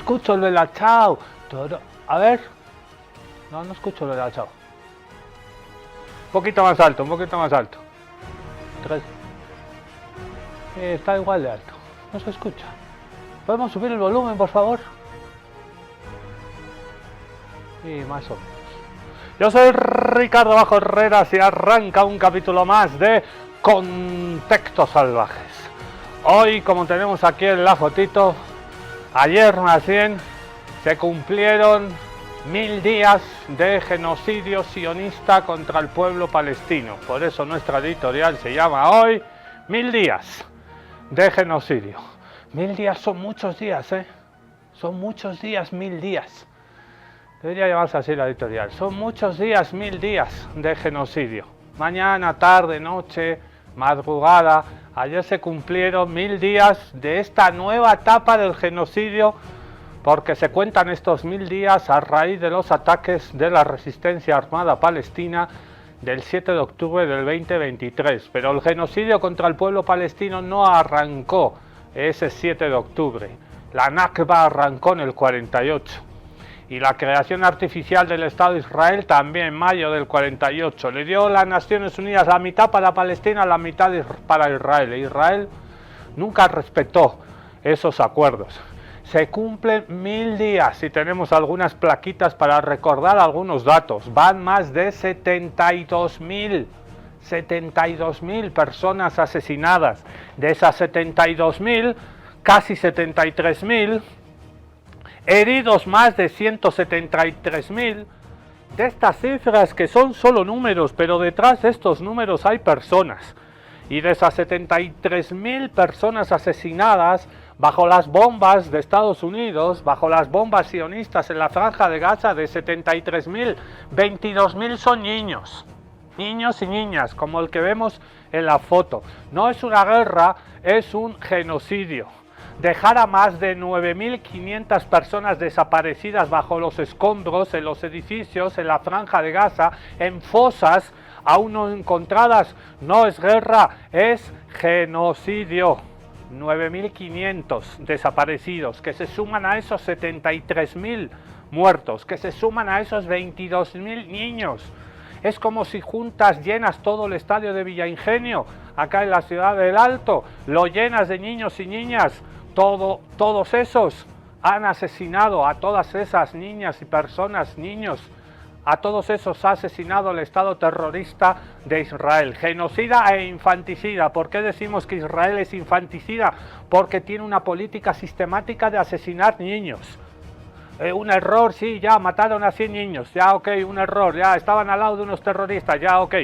escucho el Bella Ciao. A ver. No escucho el Bella Ciao. Un poquito más alto, un poquito más alto. 3. Está igual de alto. No se escucha. ¿Podemos subir el volumen, por favor? Y más o menos. Yo soy Ricardo Bajo Herreras y arranca un capítulo más de Contextos Salvajes. Hoy, como tenemos aquí en la fotito, ayer más bien se cumplieron 1000 días de genocidio sionista contra el pueblo palestino. Por eso nuestra editorial se llama hoy 1000 días de genocidio. 1000 días son muchos días, ¿eh? Son muchos días, 1000 días. Debería llamarse así la editorial. Son muchos días, 1000 días de genocidio. Mañana, tarde, noche, madrugada. Ayer se cumplieron 1000 días de esta nueva etapa del genocidio, porque se cuentan estos 1000 días a raíz de los ataques de la resistencia armada palestina del 7 de octubre del 2023. Pero el genocidio contra el pueblo palestino no arrancó ese 7 de octubre. La Nakba arrancó en el 48. Y la creación artificial del Estado de Israel también en mayo del 48. Le dio las Naciones Unidas la mitad para Palestina, la mitad para Israel. E Israel nunca respetó esos acuerdos. Se cumplen 1000 días y tenemos algunas plaquitas para recordar algunos datos. Van más de 72.000 personas asesinadas. De esas 72.000, casi 73.000... heridos más de 173.000. De estas cifras que son solo números, pero detrás de estos números hay personas. Y de esas 73.000 personas asesinadas bajo las bombas de Estados Unidos, bajo las bombas sionistas en la Franja de Gaza, de 73.000, 22.000 son niños. Niños y niñas, como el que vemos en la foto. No es una guerra, es un genocidio. Dejar a más de 9.500 personas desaparecidas bajo los escombros, en los edificios, en la Franja de Gaza, en fosas aún no encontradas, no es guerra, es genocidio. 9.500 desaparecidos, que se suman a esos 73.000 muertos, que se suman a esos 22.000 niños. Es como si juntas, llenas todo el estadio de Villa Ingenio, acá en la ciudad del Alto, lo llenas de niños y niñas. Todos esos han asesinado a todas esas niñas y personas, niños, a todos esos ha asesinado el Estado terrorista de Israel. Genocida e infanticida. ¿Por qué decimos que Israel es infanticida? Porque tiene una política sistemática de asesinar niños. Un error, sí, ya mataron a 100 niños, ya ok, un error, ya estaban al lado de unos terroristas, ya ok.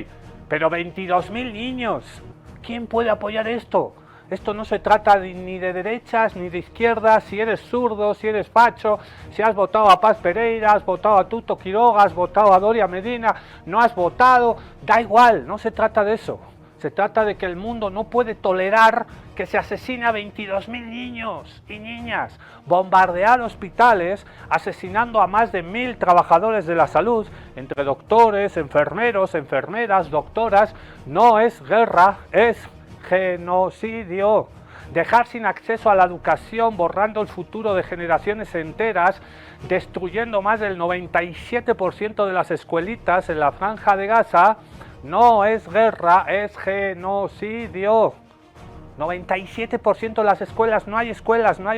Pero 22.000 niños, ¿quién puede apoyar esto? Esto no se trata ni de derechas ni de izquierdas, si eres zurdo, si eres facho, si has votado a Paz Pereira, has votado a Tuto Quiroga, has votado a Doria Medina, no has votado, da igual, no se trata de eso. Se trata de que el mundo no puede tolerar que se asesine a 22.000 niños y niñas, bombardear hospitales, asesinando a más de 1000 trabajadores de la salud, entre doctores, enfermeros, enfermeras, doctoras. No es guerra, es genocidio. Dejar sin acceso a la educación, borrando el futuro de generaciones enteras, destruyendo más del 97% de las escuelitas en la Franja de Gaza, no es guerra, es genocidio. 97% de las escuelas, no hay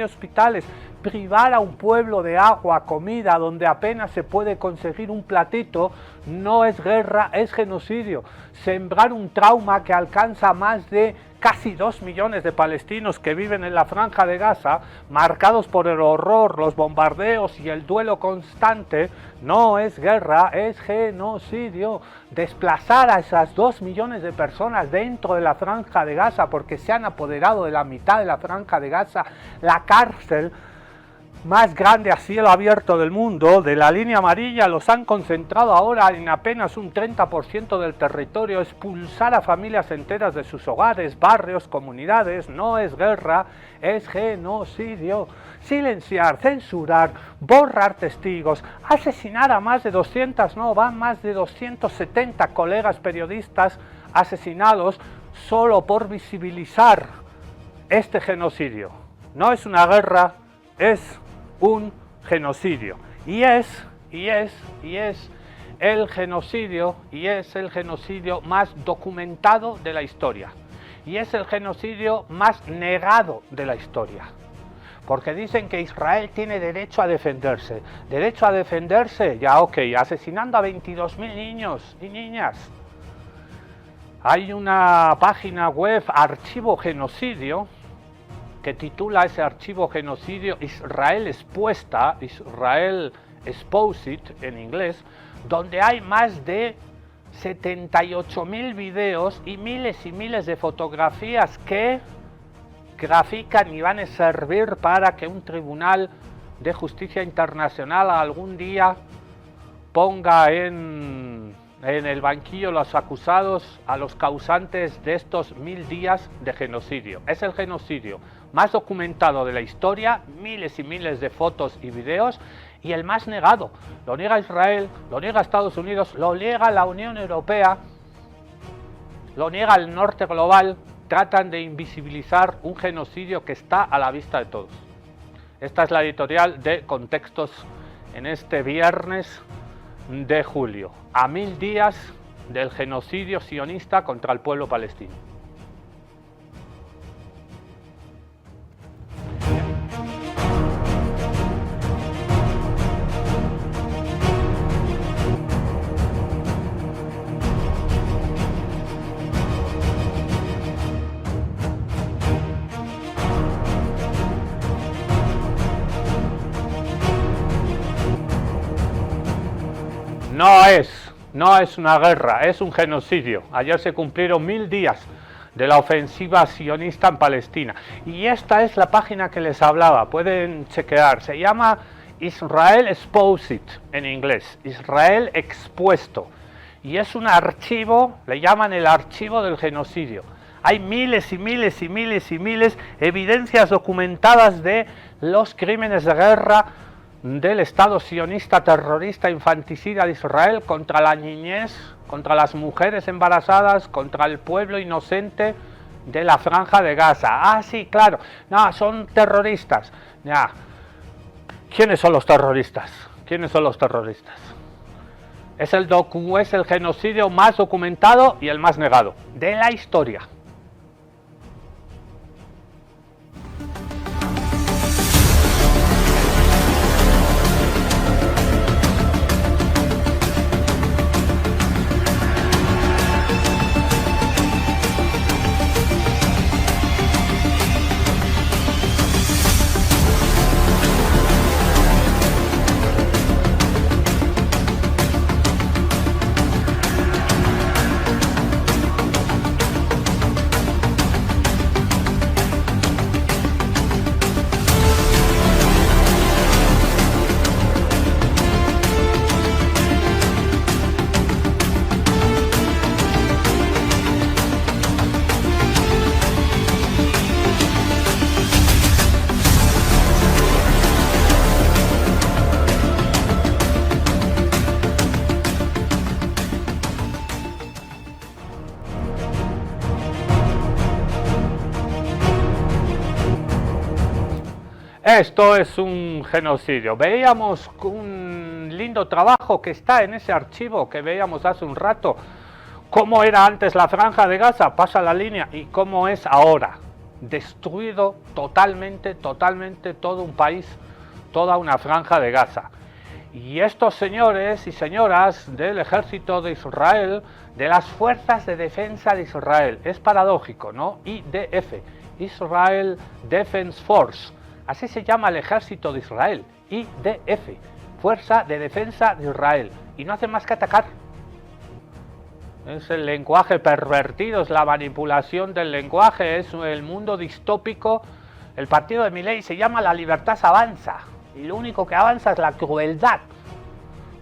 hospitales. Privar a un pueblo de agua, comida, donde apenas se puede conseguir un platito, no es guerra, es genocidio. Sembrar un trauma que alcanza a más de casi 2 millones de palestinos que viven en la Franja de Gaza, marcados por el horror, los bombardeos y el duelo constante, no es guerra, es genocidio. Desplazar a esas 2 millones de personas dentro de la Franja de Gaza, porque se han apoderado de la mitad de la Franja de Gaza, la cárcel más grande a cielo abierto del mundo, de la línea amarilla, los han concentrado ahora en apenas un 30% del territorio. Expulsar a familias enteras de sus hogares, barrios, comunidades, no es guerra, es genocidio. Silenciar, censurar, borrar testigos, asesinar a más de 200, no, van más de 270 colegas periodistas asesinados solo por visibilizar este genocidio. No es una guerra, es un genocidio. Y es el genocidio más documentado de la historia. Y es el genocidio más negado de la historia. Porque dicen que Israel tiene derecho a defenderse. ¿Derecho a defenderse? Ya, ok, asesinando a 22.000 niños y niñas. Hay una página web, Archivo Genocidio, que titula ese archivo genocidio Israel Expuesta, Israel Exposed en inglés, donde hay más de 78.000 videos y miles de fotografías que grafican y van a servir para que un tribunal de justicia internacional algún día ponga en el banquillo los acusados a los causantes de estos 1000 días de genocidio. Es el genocidio más documentado de la historia, miles y miles de fotos y videos, y el más negado. Lo niega Israel, lo niega Estados Unidos, lo niega la Unión Europea, lo niega el norte global. Tratan de invisibilizar un genocidio que está a la vista de todos. Esta es la editorial de Contextos en este viernes de julio, a 1000 días del genocidio sionista contra el pueblo palestino. No es una guerra, es un genocidio. Ayer se cumplieron 1000 días de la ofensiva sionista en Palestina. Y esta es la página que les hablaba, pueden chequear. Se llama Israel Exposed en inglés, Israel Expuesto. Y es un archivo, le llaman el archivo del genocidio. Hay miles evidencias documentadas de los crímenes de guerra del Estado sionista terrorista infanticida de Israel contra la niñez, contra las mujeres embarazadas, contra el pueblo inocente de la Franja de Gaza. Ah, sí, claro, no, son terroristas. Ya. ¿Quiénes son los terroristas? ¿Quiénes son los terroristas? Es el genocidio más documentado y el más negado de la historia. Esto es un genocidio. Veíamos un lindo trabajo que está en ese archivo que veíamos hace un rato. Cómo era antes la Franja de Gaza, pasa la línea, y cómo es ahora. Destruido totalmente todo un país, toda una Franja de Gaza. Y estos señores y señoras del ejército de Israel, de las fuerzas de defensa de Israel, es paradójico, ¿no? IDF, Israel Defense Force. Así se llama el ejército de Israel, IDF, Fuerza de Defensa de Israel, y no hace más que atacar. Es el lenguaje pervertido, es la manipulación del lenguaje, es el mundo distópico. El partido de Milei se llama La Libertad Avanza, y lo único que avanza es la crueldad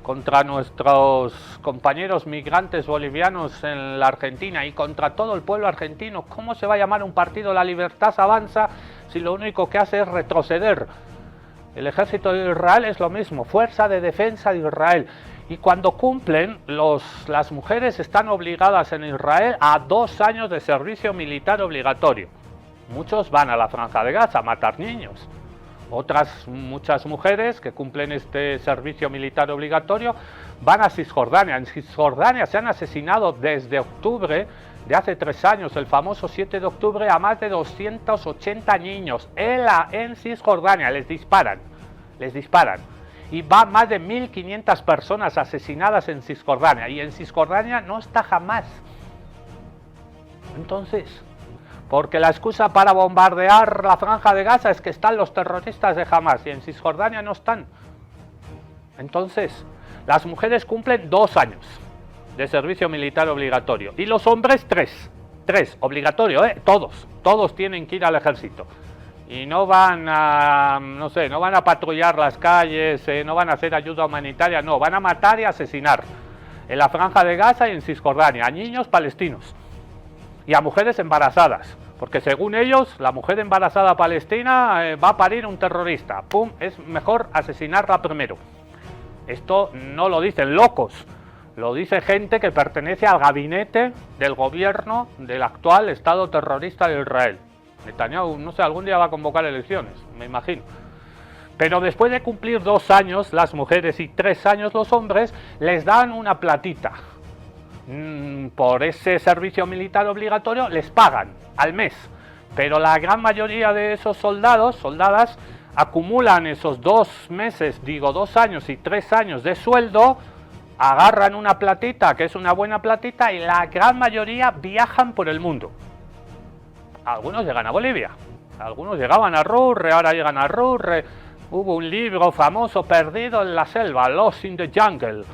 contra nuestros compañeros migrantes bolivianos en la Argentina y contra todo el pueblo argentino. ¿Cómo se va a llamar un partido La Libertad Avanza si lo único que hace es retroceder? El ejército de Israel es lo mismo, Fuerza de Defensa de Israel. Y cuando cumplen, las mujeres están obligadas en Israel a 2 años de servicio militar obligatorio. Muchos van a la Franja de Gaza a matar niños. Otras muchas mujeres que cumplen este servicio militar obligatorio van a Cisjordania. En Cisjordania se han asesinado desde octubre de hace 3 años, el famoso 7 de octubre, a más de 280 niños en Cisjordania. Les disparan. Y van más de 1.500 personas asesinadas en Cisjordania. Y en Cisjordania no está Hamás. Entonces, porque la excusa para bombardear la Franja de Gaza es que están los terroristas de Hamás y en Cisjordania no están. Entonces, las mujeres cumplen 2 años de servicio militar obligatorio y los hombres 3 obligatorio, todos tienen que ir al ejército y no van a, no van a patrullar las calles, no van a hacer ayuda humanitaria, no, van a matar y asesinar en la Franja de Gaza y en Cisjordania a niños palestinos y a mujeres embarazadas, porque según ellos la mujer embarazada palestina va a parir un terrorista, ¡pum!, es mejor asesinarla primero. Esto no lo dicen locos, lo dice gente que pertenece al gabinete del gobierno del actual Estado terrorista de Israel. Netanyahu, no sé, algún día va a convocar elecciones, me imagino. Pero después de cumplir 2 años las mujeres y 3 años los hombres, les dan una platita. Por ese servicio militar obligatorio les pagan al mes. Pero la gran mayoría de esos soldadas, acumulan esos 2 años y 3 años de sueldo, agarran una platita, que es una buena platita, y la gran mayoría viajan por el mundo. Algunos llegan a Bolivia, algunos llegaban a Rurre, ahora llegan a Rurre. Hubo un libro famoso, Perdido en la selva, Lost in the Jungle.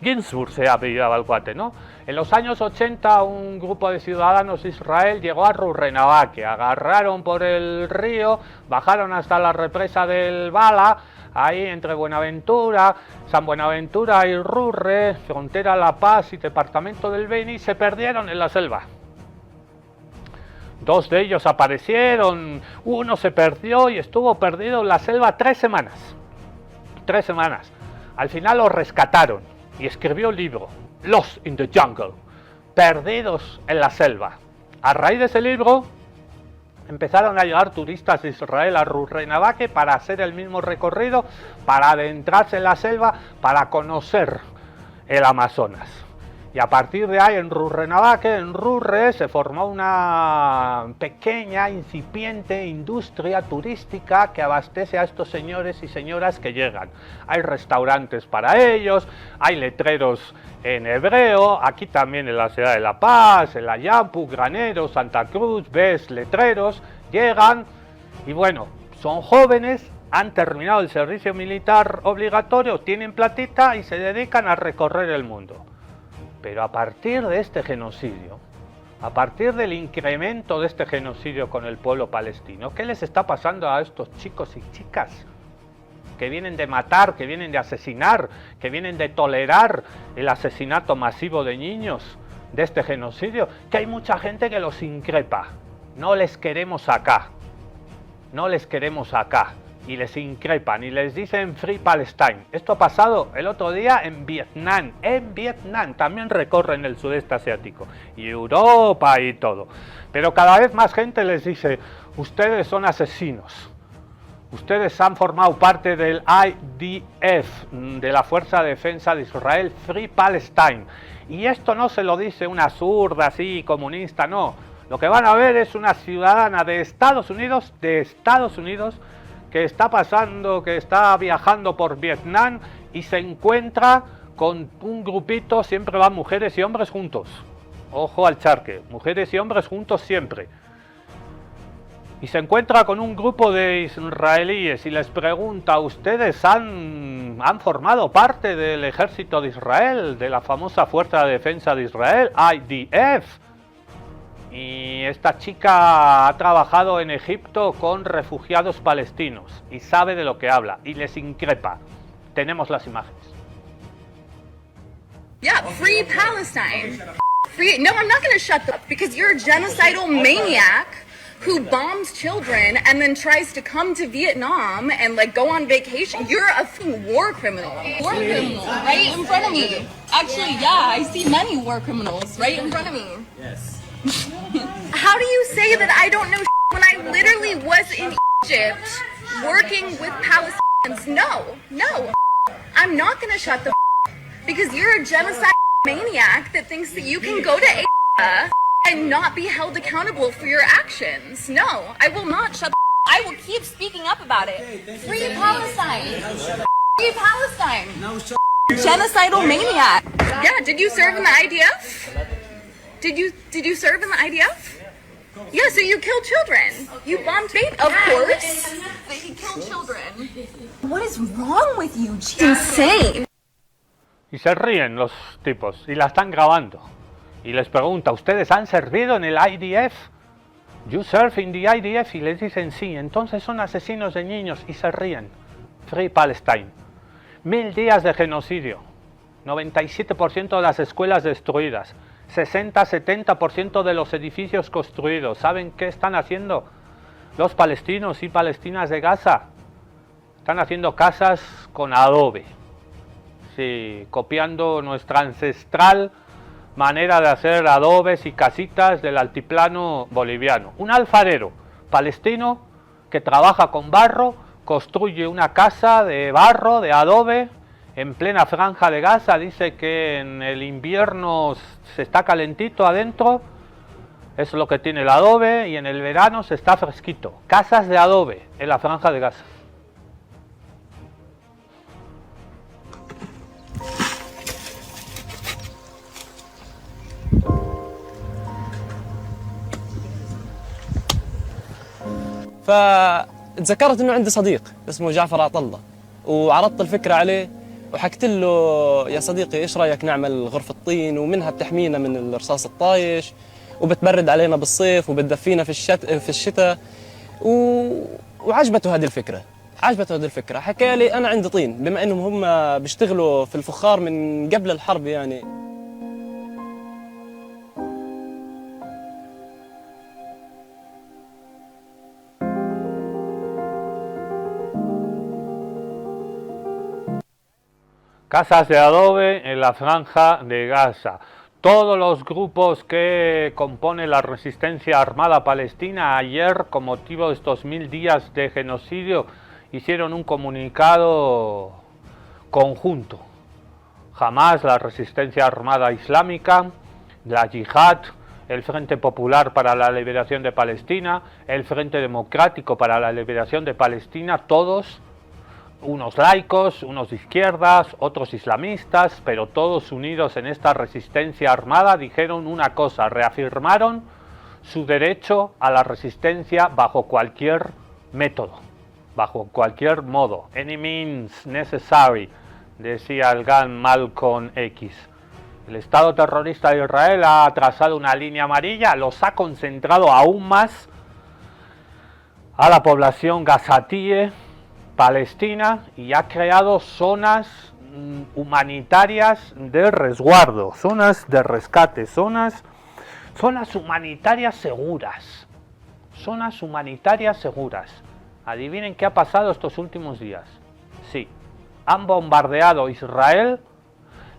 Ginsburg se apellidaba el cuate, ¿no? En los años 80 un grupo de ciudadanos de Israel llegó a Rurrenabaque, agarraron por el río, bajaron hasta la represa del Bala, ahí entre Buenaventura, San Buenaventura y Rurre, frontera La Paz y departamento del Beni, se perdieron en la selva. 2 de ellos aparecieron, uno se perdió y estuvo perdido en la selva 3 semanas. 3 semanas. Al final lo rescataron y escribió un libro, Lost in the Jungle, Perdidos en la selva. A raíz de ese libro empezaron a llegar turistas de Israel a Rurrenabaque para hacer el mismo recorrido, para adentrarse en la selva, para conocer el Amazonas. Y a partir de ahí en Rurrenabaque, en Rurre, se formó una pequeña, incipiente industria turística que abastece a estos señores y señoras que llegan. Hay restaurantes para ellos, hay letreros en hebreo, aquí también en la ciudad de La Paz, en la Yampu, Granero, Santa Cruz, ves letreros, llegan y bueno, son jóvenes, han terminado el servicio militar obligatorio, tienen platita y se dedican a recorrer el mundo. Pero a partir de este genocidio, a partir del incremento de este genocidio con el pueblo palestino, ¿qué les está pasando a estos chicos y chicas que vienen de matar, que vienen de asesinar, que vienen de tolerar el asesinato masivo de niños de este genocidio? Que hay mucha gente que los increpa. No les queremos acá. No les queremos acá. Y les increpan y les dicen Free Palestine. Esto ha pasado el otro día en Vietnam. En Vietnam también recorren el sudeste asiático y Europa y todo. Pero cada vez más gente les dice, ustedes son asesinos. Ustedes han formado parte del IDF, de la Fuerza de Defensa de Israel, Free Palestine. Y esto no se lo dice una zurda así comunista, no. Lo que van a ver es una ciudadana de Estados Unidos, que está pasando, que está viajando por Vietnam y se encuentra con un grupito, siempre van mujeres y hombres juntos. Ojo al charque, mujeres y hombres juntos siempre. Y se encuentra con un grupo de israelíes y les pregunta, ¿ustedes han formado parte del ejército de Israel, de la famosa Fuerza de Defensa de Israel, IDF? Y esta chica ha trabajado en Egipto con refugiados palestinos y sabe de lo que habla y les increpa. Tenemos las imágenes. Yeah, free Palestine. Free. No, I'm not going to shut up because you're a genocidal maniac who bombs children and then tries to come to Vietnam and like go on vacation. You're a war criminal. War criminal right in front of me. Actually, yeah, I see many war criminals right in front of me. Yes. How do you say that I don't know when I literally was in Egypt working with Palestinians. No. I'm not gonna shut the because you're a genocide maniac that thinks that you can go to and not be held accountable for your actions. No, I will not shut the I will keep speaking up about it. Free Palestine. Free Palestine. Genocidal maniac. Yeah, did you serve in the IDF? Did you serve in the IDF? Yeah, so you killed children. You bombed Bait, of course. But he killed children. What is wrong with you? It's insane. Y se ríen los tipos y la están grabando. Y les pregunta, ¿ustedes han servido en el IDF? You serve in the IDF, y les dicen sí, entonces son asesinos de niños, y se ríen. Free Palestine. 1000 días de genocidio, 97% de las escuelas destruidas, 60-70% de los edificios construidos. ¿Saben qué están haciendo los palestinos y palestinas de Gaza? Están haciendo casas con adobe, sí, copiando nuestra ancestral manera de hacer adobes y casitas del altiplano boliviano. Un alfarero palestino que trabaja con barro construye una casa de barro, de adobe, en plena franja de Gaza. Dice que en el invierno se está calentito adentro, es lo que tiene el adobe, y en el verano se está fresquito. Casas de adobe en la franja de Gaza. فتذكرت انه عندي صديق اسمه جعفر عطله، وعرضت الفكره عليه وحكت له يا صديقي ايش رايك نعمل غرفه طين ومنها بتحمينا من الرصاص الطايش وبتبرد علينا بالصيف وبتدفينا في الشتاء وعجبته هذه الفكره. حكى لي انا عندي طين، بما انهم هم بيشتغلوا في الفخار من قبل الحرب يعني. Casas de adobe en la franja de Gaza. Todos los grupos que componen la resistencia armada palestina ayer, con motivo de estos 1000 días de genocidio, hicieron un comunicado conjunto. Hamas, la resistencia armada islámica, la Yihad, el Frente Popular para la Liberación de Palestina, el Frente Democrático para la Liberación de Palestina, todos, unos laicos, unos de izquierdas, otros islamistas, pero todos unidos en esta resistencia armada, dijeron una cosa, reafirmaron su derecho a la resistencia bajo cualquier método, bajo cualquier modo. Any means necessary, decía el gran Malcolm X. El Estado terrorista de Israel ha trazado una línea amarilla, los ha concentrado aún más a la población gazatíe palestina y ha creado zonas humanitarias de resguardo, zonas de rescate, zonas humanitarias seguras, Adivinen qué ha pasado estos últimos días. Sí, han bombardeado Israel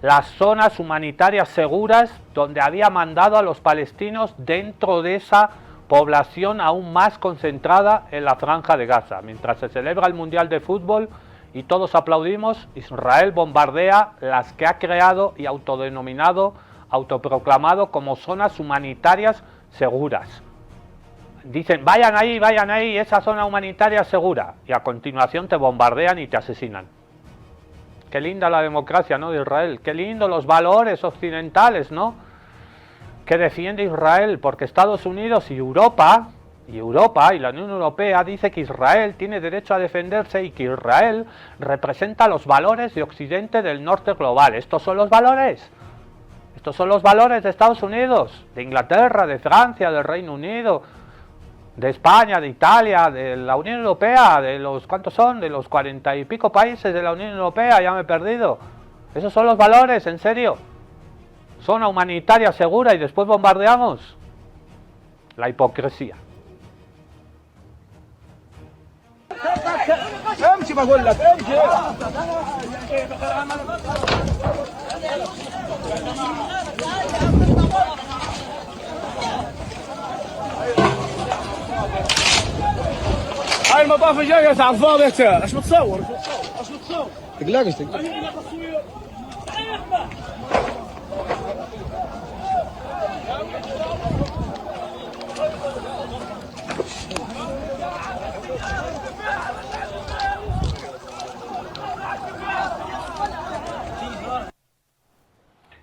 las zonas humanitarias seguras donde había mandado a los palestinos dentro de esa población aún más concentrada en la franja de Gaza. Mientras se celebra el Mundial de Fútbol y todos aplaudimos, Israel bombardea las que ha creado y autoproclamado como zonas humanitarias seguras. Dicen, vayan ahí, esa zona humanitaria segura, y a continuación te bombardean y te asesinan. Qué linda la democracia, ¿no?, de Israel, qué lindo los valores occidentales, ¿no?, que defiende Israel, porque Estados Unidos y Europa y la Unión Europea dice que Israel tiene derecho a defenderse y que Israel representa los valores de Occidente del norte global. Estos son los valores de Estados Unidos, de Inglaterra, de Francia, del Reino Unido, de España, de Italia, de la Unión Europea, de los, ¿cuántos son?, de los 40 y pico países de la Unión Europea, ya me he perdido. Esos son los valores, en serio. Zona humanitaria segura y después bombardeamos. La hipocresía. المطاف جاي على الفاضي انت ايش بتصور؟ ايش بتصور؟ تقلقش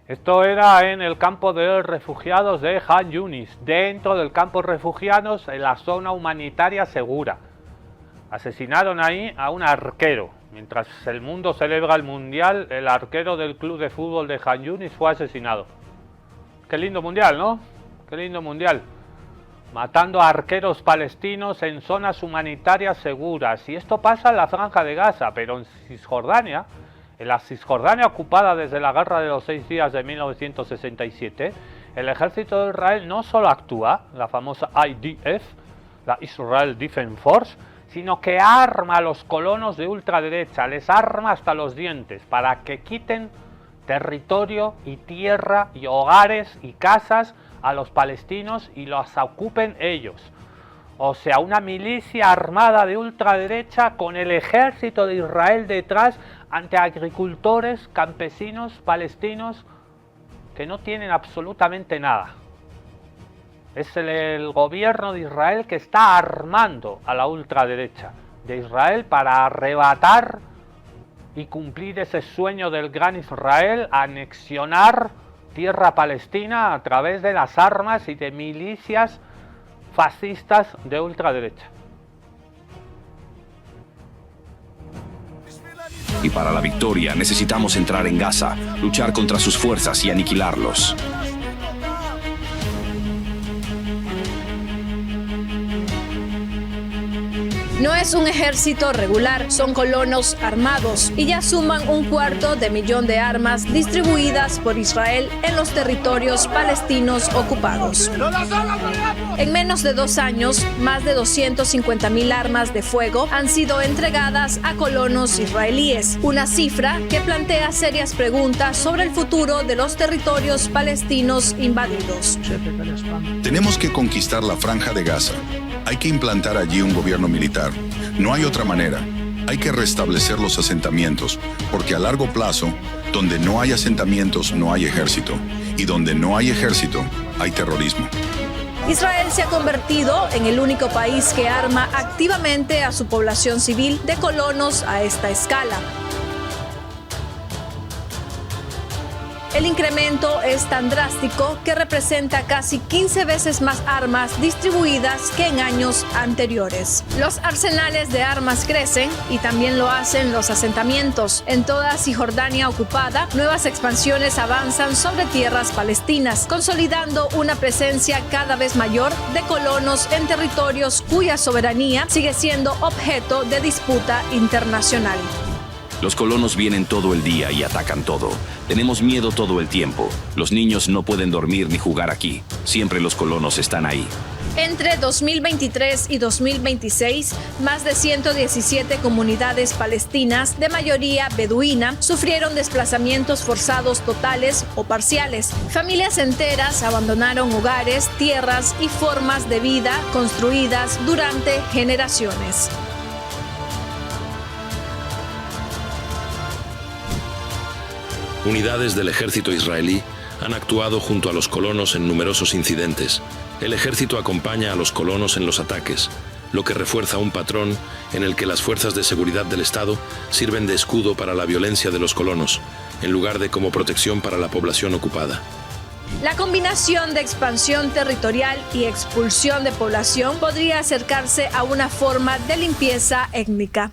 Esto era en el campo de refugiados de Han Yunis, dentro del campo de refugiados en la zona humanitaria segura. Asesinaron ahí a un arquero. Mientras el mundo celebra el mundial, el arquero del club de fútbol de Han Yunis fue asesinado. Qué lindo mundial, ¿no? Qué lindo mundial. Matando a arqueros palestinos en zonas humanitarias seguras. Y esto pasa en la Franja de Gaza, pero en Cisjordania, en la Cisjordania ocupada desde la Guerra de los 6 días de 1967, el ejército de Israel no solo actúa, la famosa IDF, la Israel Defense Force, sino que arma a los colonos de ultraderecha, les arma hasta los dientes para que quiten territorio y tierra y hogares y casas a los palestinos y los ocupen ellos. O sea, una milicia armada de ultraderecha con el ejército de Israel detrás ante agricultores, campesinos, palestinos que no tienen absolutamente nada. Es el gobierno de Israel que está armando a la ultraderecha de Israel para arrebatar y cumplir ese sueño del gran Israel, anexionar tierra palestina a través de las armas y de milicias fascistas de ultraderecha. Y para la victoria necesitamos entrar en Gaza, luchar contra sus fuerzas y aniquilarlos. No es un ejército regular, son colonos armados y ya suman 250.000 de armas distribuidas por Israel en los territorios palestinos ocupados. En menos de 2 años, más de 250.000 armas de fuego han sido entregadas a colonos israelíes, una cifra que plantea serias preguntas sobre el futuro de los territorios palestinos invadidos. Tenemos que conquistar la Franja de Gaza. Hay que implantar allí un gobierno militar. No hay otra manera. Hay que restablecer los asentamientos, porque a largo plazo, donde no hay asentamientos, no hay ejército. Y donde no hay ejército, hay terrorismo. Israel se ha convertido en el único país que arma activamente a su población civil de colonos a esta escala. El incremento es tan drástico que representa casi 15 veces más armas distribuidas que en años anteriores. Los arsenales de armas crecen y también lo hacen los asentamientos. En toda Cisjordania ocupada, nuevas expansiones avanzan sobre tierras palestinas, consolidando una presencia cada vez mayor de colonos en territorios cuya soberanía sigue siendo objeto de disputa internacional. Los colonos vienen todo el día y atacan todo. Tenemos miedo todo el tiempo. Los niños no pueden dormir ni jugar aquí. Siempre los colonos están ahí. Entre 2023 y 2026, más de 117 comunidades palestinas, de mayoría beduina, sufrieron desplazamientos forzados totales o parciales. Familias enteras abandonaron hogares, tierras y formas de vida construidas durante generaciones. Unidades del ejército israelí han actuado junto a los colonos en numerosos incidentes. El ejército acompaña a los colonos en los ataques, lo que refuerza un patrón en el que las fuerzas de seguridad del Estado sirven de escudo para la violencia de los colonos, en lugar de como protección para la población ocupada. La combinación de expansión territorial y expulsión de población podría acercarse a una forma de limpieza étnica.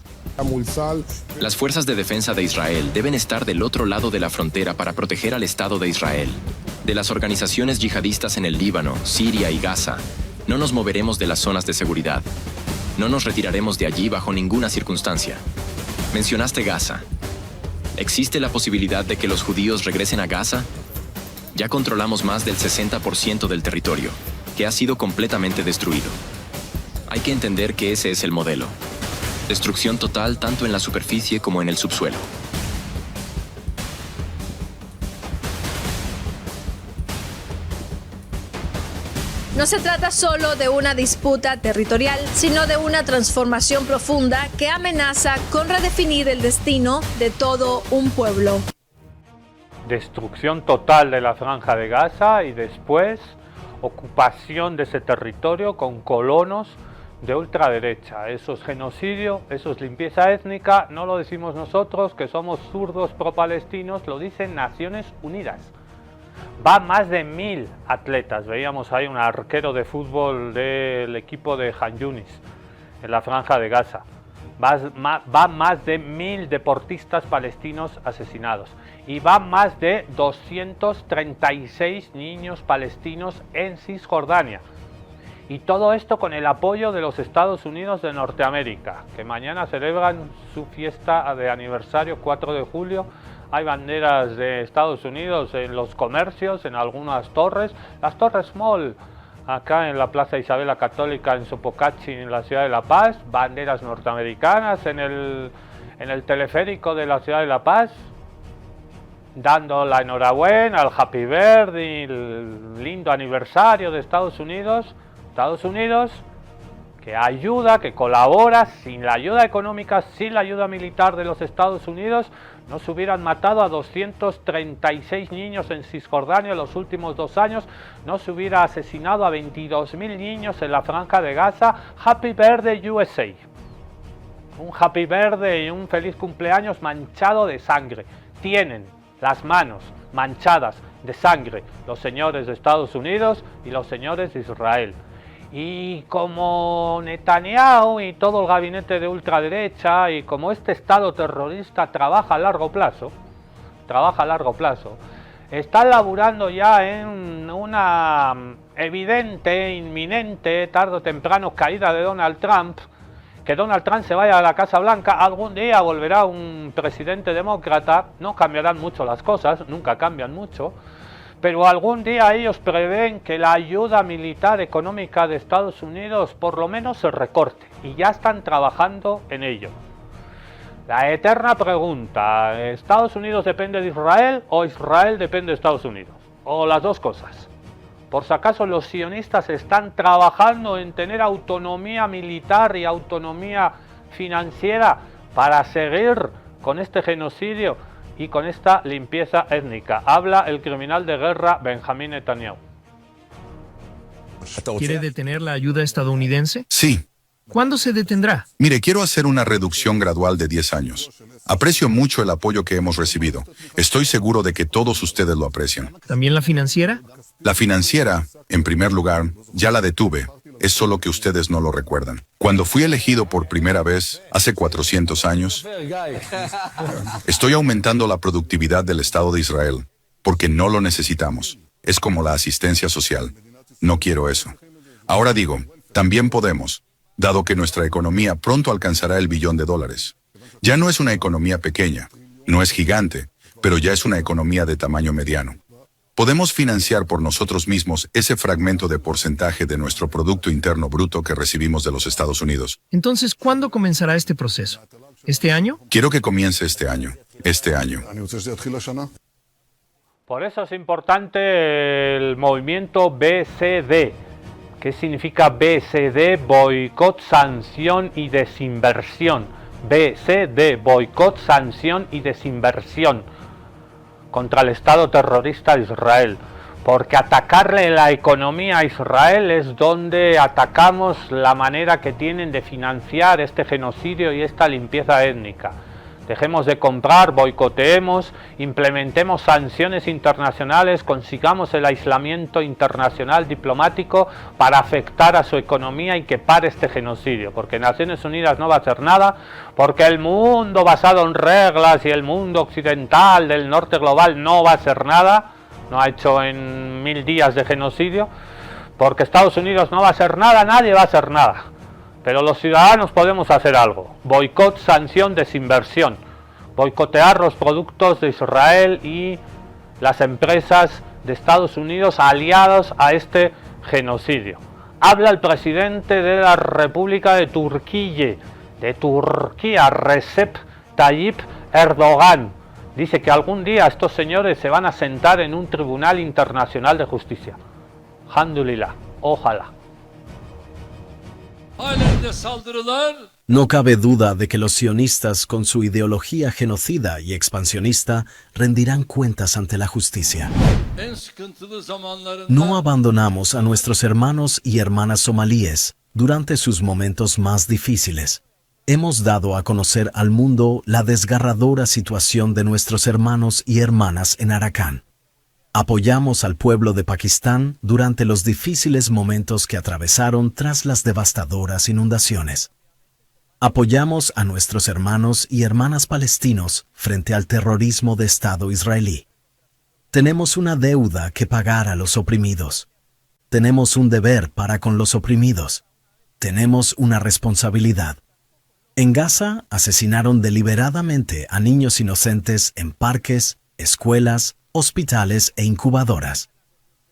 Las fuerzas de defensa de Israel deben estar del otro lado de la frontera para proteger al Estado de Israel. De las organizaciones yihadistas en el Líbano, Siria y Gaza, no nos moveremos de las zonas de seguridad. No nos retiraremos de allí bajo ninguna circunstancia. Mencionaste Gaza. ¿Existe la posibilidad de que los judíos regresen a Gaza? Ya controlamos más del 60% del territorio, que ha sido completamente destruido. Hay que entender que ese es el modelo. Destrucción total tanto en la superficie como en el subsuelo. No se trata solo de una disputa territorial, sino de una transformación profunda que amenaza con redefinir el destino de todo un pueblo. Destrucción total de la Franja de Gaza y después ocupación de ese territorio con colonos de ultraderecha. Eso es genocidio, eso es limpieza étnica, no lo decimos nosotros que somos zurdos pro-palestinos, lo dicen Naciones Unidas. Va más de 1000 atletas, veíamos ahí un arquero de fútbol del equipo de Han Yunis en la Franja de Gaza. Va más de 1000 deportistas palestinos asesinados y va más de 236 niños palestinos en Cisjordania. Y todo esto con el apoyo de los Estados Unidos de Norteamérica, que mañana celebran su fiesta de aniversario 4 de julio. Hay banderas de Estados Unidos en los comercios, en algunas torres. Las Torres Mall, acá en la Plaza Isabel la Católica, en Sopocachi, en la ciudad de La Paz. Banderas norteamericanas en el teleférico de la ciudad de La Paz, dando la enhorabuena al Happy Birthday, el lindo aniversario de Estados Unidos. Estados Unidos que ayuda, que colabora. Sin la ayuda económica, sin la ayuda militar de los Estados Unidos, no se hubieran matado a 236 niños en Cisjordania en los últimos 2 años, no se hubiera asesinado a 22.000 niños en la Franja de Gaza. Happy Birthday USA. Un Happy Birthday y un feliz cumpleaños manchado de sangre. Tienen las manos manchadas de sangre los señores de Estados Unidos y los señores de Israel. Y como Netanyahu y todo el gabinete de ultraderecha y como este Estado terrorista trabaja a largo plazo, están laburando ya en una evidente, inminente, tarde o temprano caída de Donald Trump, que Donald Trump se vaya a la Casa Blanca. Algún día volverá un presidente demócrata, no cambiarán mucho las cosas, nunca cambian mucho, pero algún día ellos prevén que la ayuda militar económica de Estados Unidos por lo menos se recorte, y ya están trabajando en ello. La eterna pregunta, ¿Estados Unidos depende de Israel o Israel depende de Estados Unidos? O las dos cosas. Por si acaso los sionistas están trabajando en tener autonomía militar y autonomía financiera para seguir con este genocidio y con esta limpieza étnica. Habla el criminal de guerra Benjamín Netanyahu. ¿Quiere detener la ayuda estadounidense? Sí. ¿Cuándo se detendrá? Mire, quiero hacer una reducción gradual de 10 años. Aprecio mucho el apoyo que hemos recibido. Estoy seguro de que todos ustedes lo aprecian. ¿También la financiera? La financiera, en primer lugar, ya la detuve. Es solo que ustedes no lo recuerdan. Cuando fui elegido por primera vez, hace 400 años, estoy aumentando la productividad del Estado de Israel, porque no lo necesitamos. Es como la asistencia social. No quiero eso. Ahora digo, también podemos, dado que nuestra economía pronto alcanzará el $1 billón. Ya no es una economía pequeña, no es gigante, pero ya es una economía de tamaño mediano. Podemos financiar por nosotros mismos ese fragmento de porcentaje de nuestro Producto Interno Bruto que recibimos de los Estados Unidos. Entonces, ¿cuándo comenzará este proceso? ¿Este año? Quiero que comience este año. Este año. Por eso es importante el movimiento BCD. ¿Qué significa BCD? Boicot, sanción y desinversión. BCD, boicot, sanción y desinversión contra el Estado terrorista de Israel, porque atacarle la economía a Israel es donde atacamos la manera que tienen de financiar este genocidio y esta limpieza étnica. Dejemos de comprar, boicoteemos, implementemos sanciones internacionales, consigamos el aislamiento internacional diplomático para afectar a su economía y que pare este genocidio, porque Naciones Unidas no va a hacer nada, porque el mundo basado en reglas y el mundo occidental del norte global no va a hacer nada, no ha hecho en 1000 días de genocidio, porque Estados Unidos no va a hacer nada, nadie va a hacer nada. Pero los ciudadanos podemos hacer algo. Boicot, sanción, desinversión. Boicotear los productos de Israel y las empresas de Estados Unidos aliados a este genocidio. Habla el presidente de la República de Turquía, Recep Tayyip Erdogan. Dice que algún día estos señores se van a sentar en un tribunal internacional de justicia. Alhamdulillah. Ojalá. No cabe duda de que los sionistas, con su ideología genocida y expansionista, rendirán cuentas ante la justicia. No abandonamos a nuestros hermanos y hermanas somalíes durante sus momentos más difíciles. Hemos dado a conocer al mundo la desgarradora situación de nuestros hermanos y hermanas en Arakan. Apoyamos al pueblo de Pakistán durante los difíciles momentos que atravesaron tras las devastadoras inundaciones. Apoyamos a nuestros hermanos y hermanas palestinos frente al terrorismo de Estado israelí. Tenemos una deuda que pagar a los oprimidos. Tenemos un deber para con los oprimidos. Tenemos una responsabilidad. En Gaza asesinaron deliberadamente a niños inocentes en parques, escuelas, hospitales e incubadoras.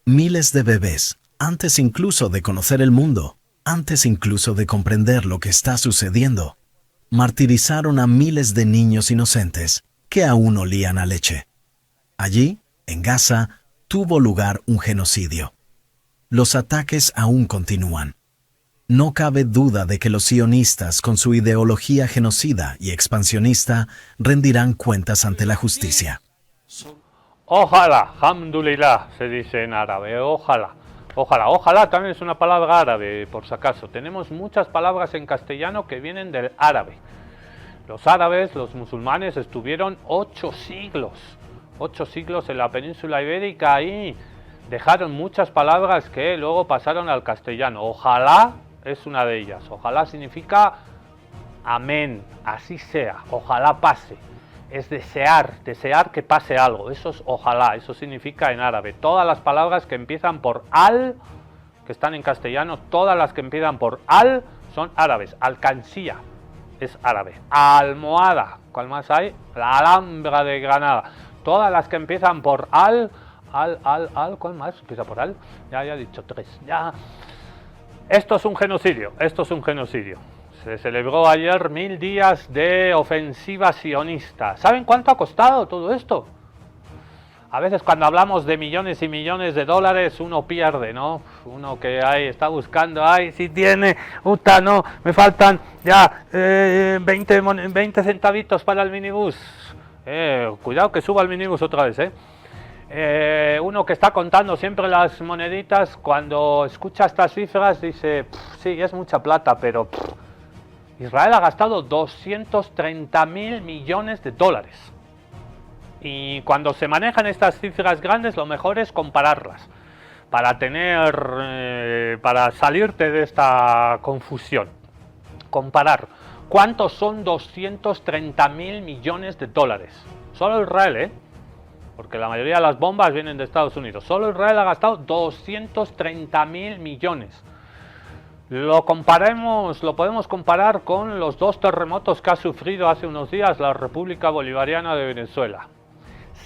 Miles de bebés, antes incluso de conocer el mundo, antes incluso de comprender lo que está sucediendo, martirizaron a miles de niños inocentes que aún olían a leche. Allí, en Gaza, tuvo lugar un genocidio. Los ataques aún continúan. No cabe duda de que los sionistas, con su ideología genocida y expansionista, rendirán cuentas ante la justicia. Ojalá, alhamdulillah, se dice en árabe, ojalá. Ojalá también es una palabra árabe, por si acaso. Tenemos muchas palabras en castellano que vienen del árabe. Los árabes, los musulmanes, estuvieron 8 siglos en la península ibérica y dejaron muchas palabras que luego pasaron al castellano. Ojalá es una de ellas. Ojalá significa amén, así sea, ojalá pase. Es desear que pase algo, eso es ojalá, eso significa en árabe. Todas las palabras que empiezan por al, que están en castellano, todas las que empiezan por al son árabes. Alcancía es árabe. Almohada, ¿cuál más hay? La Alhambra de Granada. Todas las que empiezan por al, ¿cuál más empieza por al? Ya he dicho 3, ya. Esto es un genocidio. Se celebró ayer 1000 días de ofensiva sionista. ¿Saben cuánto ha costado todo esto? A veces cuando hablamos de millones y millones de dólares uno pierde, ¿no? Uno que está buscando, si tiene, no, me faltan ya 20 centavitos para el minibús. Cuidado que suba el minibús otra vez, uno que está contando siempre las moneditas, cuando escucha estas cifras dice, sí, es mucha plata, pero Israel ha gastado 230.000 millones de dólares. Y cuando se manejan estas cifras grandes, lo mejor es compararlas para salirte de esta confusión. Comparar cuántos son 230.000 millones de dólares. Solo Israel, porque la mayoría de las bombas vienen de Estados Unidos. Solo Israel ha gastado 230.000 millones. Lo podemos comparar con los 2 terremotos que ha sufrido hace unos días la República Bolivariana de Venezuela.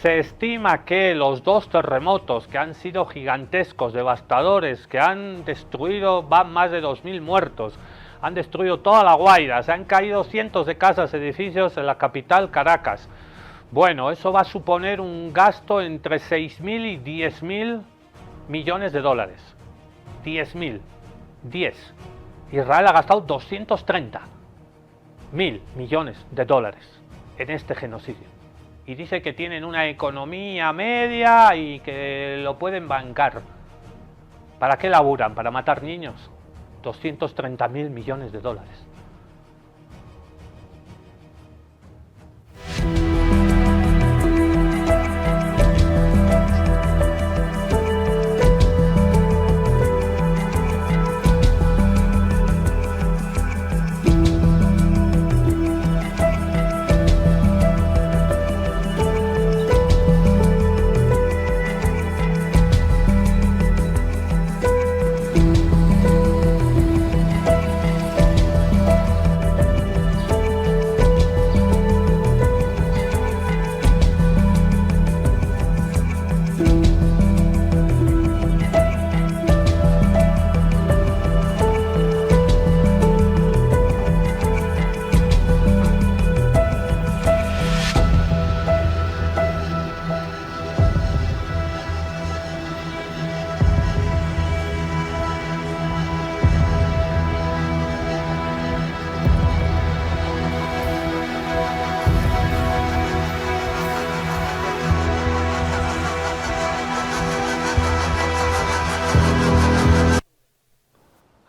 Se estima que los 2 terremotos, que han sido gigantescos, devastadores, que han destruido, van más de 2.000 muertos, han destruido toda La Guaira, se han caído cientos de casas, edificios en la capital Caracas. Bueno, eso va a suponer un gasto entre 6.000 y 10.000 millones de dólares. 10.000. Israel ha gastado 230.000 millones de dólares en este genocidio. Y dice que tienen una economía media y que lo pueden bancar. ¿Para qué laburan? ¿Para matar niños? 230.000 millones de dólares.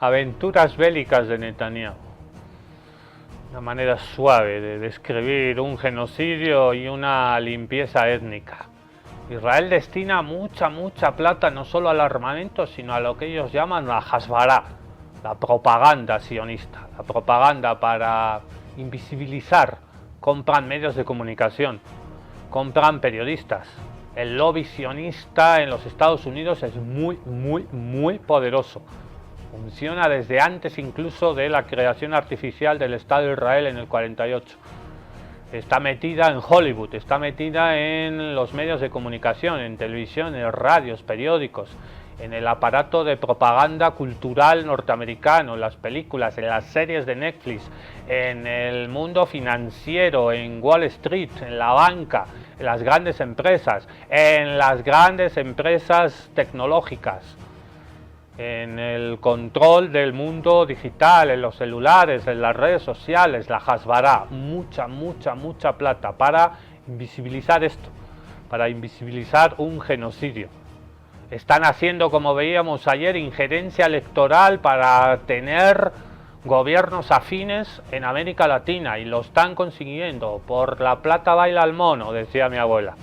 Aventuras bélicas de Netanyahu. Una manera suave de describir un genocidio y una limpieza étnica. Israel destina mucha plata no solo al armamento, sino a lo que ellos llaman la Hasbara, la propaganda sionista, la propaganda para invisibilizar. Compran medios de comunicación, compran periodistas. El lobby sionista en los Estados Unidos es muy poderoso. Funciona desde antes incluso de la creación artificial del Estado de Israel en el 48. Está metida en Hollywood, está metida en los medios de comunicación, en televisión, en radios, periódicos, en el aparato de propaganda cultural norteamericano, en las películas, en las series de Netflix, en el mundo financiero, en Wall Street, en la banca, en las grandes empresas tecnológicas, en el control del mundo digital, en los celulares, en las redes sociales, la Hasbara, mucha plata para invisibilizar esto, para invisibilizar un genocidio. Están haciendo, como veíamos ayer, injerencia electoral para tener gobiernos afines en América Latina y lo están consiguiendo. Por la plata baila el mono, decía mi abuela.